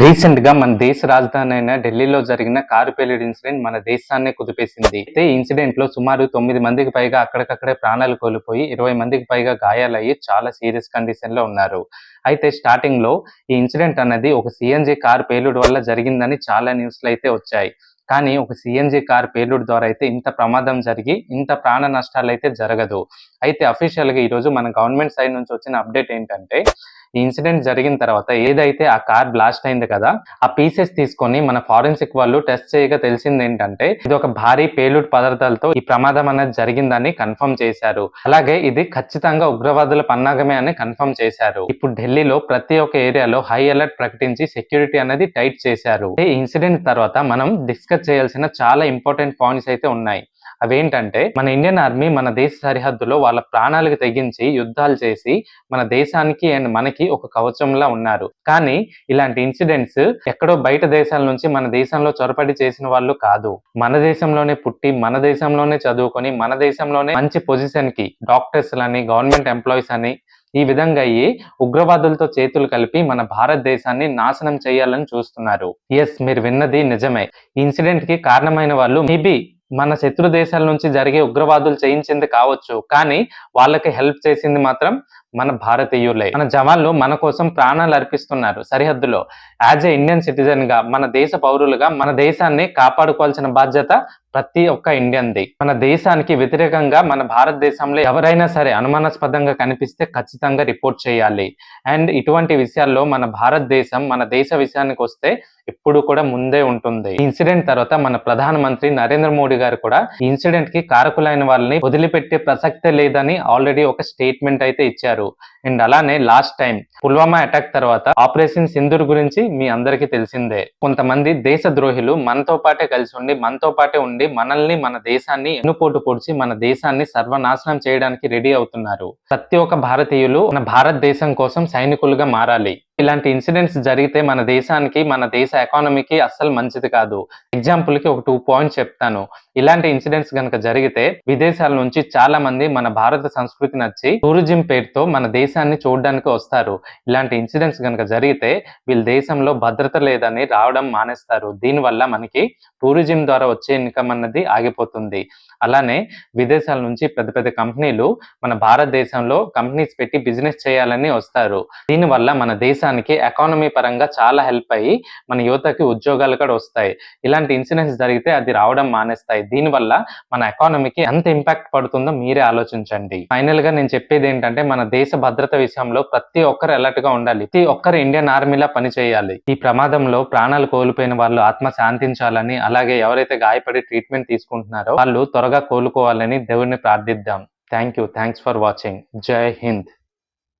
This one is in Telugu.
రీసెంట్ గా మన దేశ రాజధాని అయిన ఢిల్లీలో జరిగిన కారు పేలుడు ఇన్సిడెంట్ మన దేశాన్నే కుదిపేసింది. అయితే ఈ ఇన్సిడెంట్ లో సుమారు 9 మందికి పైగా అక్కడికక్కడే ప్రాణాలు కోల్పోయి 20 మందికి పైగా గాయాలయ్యి చాలా సీరియస్ కండిషన్ లో ఉన్నారు. అయితే స్టార్టింగ్ లో ఈ ఇన్సిడెంట్ అన్నది ఒక సిఎన్జి కారు పేలుడు వల్ల జరిగిందని చాలా న్యూస్లు అయితే వచ్చాయి. కానీ ఒక సిఎన్జి కార్ పేలుడు ద్వారా అయితే ఇంత ప్రమాదం జరిగి ఇంత ప్రాణ నష్టాలు అయితే జరగదు. అయితే అఫీషియల్ గా ఈరోజు మన గవర్నమెంట్ సైడ్ నుంచి వచ్చిన అప్డేట్ ఏంటంటే, ఈ ఇన్సిడెంట్ జరిగిన తర్వాత ఏదైతే ఆ కార్ బ్లాస్ట్ అయింది కదా, ఆ పీసెస్ తీసుకొని మన ఫారెన్సిక్ వాళ్ళు టెస్ట్ చేయగా తెలిసింది ఏంటంటే, ఇది ఒక భారీ పేలుడు పదార్థాలతో ఈ ప్రమాదం అనేది జరిగిందని కన్ఫర్మ్ చేశారు. అలాగే ఇది ఖచ్చితంగా ఉగ్రవాదుల పన్నాగమే అని కన్ఫర్మ్ చేశారు. ఇప్పుడు ఢిల్లీలో ప్రతి ఒక్క ఏరియాలో హై అలర్ట్ ప్రకటించి సెక్యూరిటీ అనేది టైట్ చేశారు. ఈ ఇన్సిడెంట్ తర్వాత మనం డిస్కస్ చేయాల్సిన చాలా ఇంపార్టెంట్ పాయింట్స్ అయితే ఉన్నాయి. అవేంటంటే, మన ఇండియన్ ఆర్మీ మన దేశ సరిహద్దులో వాళ్ళ ప్రాణాలకు తెగించి యుద్ధాలు చేసి మన దేశానికి అండ్ మనకి ఒక కవచంలా ఉన్నారు. కానీ ఇలాంటి ఇన్సిడెంట్స్ ఎక్కడో బయట దేశాల నుంచి మన దేశంలో చొరబడి చేసిన వాళ్ళు కాదు. మన దేశంలోనే పుట్టి మన దేశంలోనే చదువుకొని మన దేశంలోనే మంచి పొజిషన్ కి డాక్టర్స్ లని, గవర్నమెంట్ ఎంప్లాయీస్ అని ఈ విధంగా అయ్యి ఉగ్రవాదులతో చేతులు కలిపి మన భారతదేశాన్ని నాశనం చేయాలని చూస్తున్నారు. ఎస్, మీరు విన్నది నిజమే. ఈ ఇన్సిడెంట్ కి కారణమైన వాళ్ళు మేబీ మన శత్రు దేశాల నుంచి జరిగే ఉగ్రవాదులు చేయించింది కావచ్చు, కానీ వాళ్ళకి హెల్ప్ చేసింది మాత్రం మన భారతీయులే. మన జవాన్లు మన కోసం ప్రాణాలు అర్పిస్తున్నారు సరిహద్దులో. యాజ్ ఏ ఇండియన్ సిటిజన్ గా, మన దేశ పౌరులుగా మన దేశాన్ని కాపాడుకోవాల్సిన బాధ్యత ప్రతి ఒక్క ఇండియన్ది. మన దేశానికి వ్యతిరేకంగా మన భారతదేశంలో ఎవరైనా సరే అనుమానాస్పదంగా కనిపిస్తే ఖచ్చితంగా రిపోర్ట్ చేయాలి. అండ్ ఇటువంటి విషయాల్లో మన భారతదేశం, మన దేశ విషయానికి వస్తే ఎప్పుడు కూడా ముందే ఉంటుంది. ఈ ఇన్సిడెంట్ తర్వాత మన ప్రధానమంత్రి నరేంద్ర మోడీ గారు కూడా ఈ ఇన్సిడెంట్ కి కారకులైన వాళ్ళని వదిలిపెట్టే ప్రసక్తే లేదని ఆల్రెడీ ఒక స్టేట్మెంట్ అయితే ఇచ్చారు. అండ్ అలానే లాస్ట్ టైం పుల్వామా అటాక్ తర్వాత ఆపరేషన్ సింధూర్ గురించి మీ అందరికీ తెలిసిందే. కొంతమంది దేశ ద్రోహులు మనతో పాటే కలిసి ఉండి, మనతో పాటే ఉండి మనల్ని, మన దేశాన్ని ఎన్నుపోటు పొడిచి మన దేశాన్ని సర్వనాశనం చేయడానికి రెడీ అవుతున్నారు. ప్రతి ఒక్క భారతీయులు మన భారతదేశం కోసం సైనికులుగా మారాలి. ఇలాంటి ఇన్సిడెంట్స్ జరిగితే మన దేశానికి, మన దేశ ఎకానమీకి అస్సలు మంచిది కాదు. ఎగ్జాంపుల్ కి ఒక 2 పాయింట్స్ చెప్తాను. ఇలాంటి ఇన్సిడెంట్స్ కనుక జరిగితే విదేశాల నుంచి చాలా మంది మన భారత సంస్కృతి నచ్చి టూరిజం పేరుతో మన దేశాన్ని చూడడానికి వస్తారు. ఇలాంటి ఇన్సిడెంట్స్ కనుక జరిగితే వీళ్ళ దేశంలో భద్రత లేదని రావడం మానేస్తారు. దీనివల్ల మనకి టూరిజం ద్వారా వచ్చే ఇన్కమ్ అన్నది ఆగిపోతుంది. అలానే విదేశాల నుంచి పెద్ద పెద్ద కంపెనీలు మన భారతదేశంలో కంపెనీస్ పెట్టి బిజినెస్ చేయాలని వస్తారు. దీనివల్ల మన దేశానికి ఎకానమీ పరంగా చాలా హెల్ప్ అయ్యి మన యువతకి ఉద్యోగాలు కూడా వస్తాయి. ఇలాంటి ఇన్సిడెంట్స్ జరిగితే అది రావడం మానేస్తాయి. దీనివల్ల మన ఎకానమీకి ఎంత ఇంపాక్ట్ పడుతుందో మీరే ఆలోచించండి. ఫైనల్ గా నేను చెప్పేది ఏంటంటే, మన దేశ భద్రత విషయంలో ప్రతి ఒక్కరు అలర్ట్ గా ఉండాలి. ప్రతి ఒక్కరు ఇండియన్ ఆర్మీలా పని చేయాలి. ఈ ప్రమాదంలో ప్రాణాలు కోల్పోయిన వాళ్ళు ఆత్మ శాంతించాలని, అలాగే ఎవరైతే గాయపడి ట్రీట్మెంట్ తీసుకుంటున్నారో వాళ్ళు త్వరగా కోలుకోవాలని దేవుడిని ప్రార్థిద్దాం. Thank you. Thanks for watching. జై హింద్.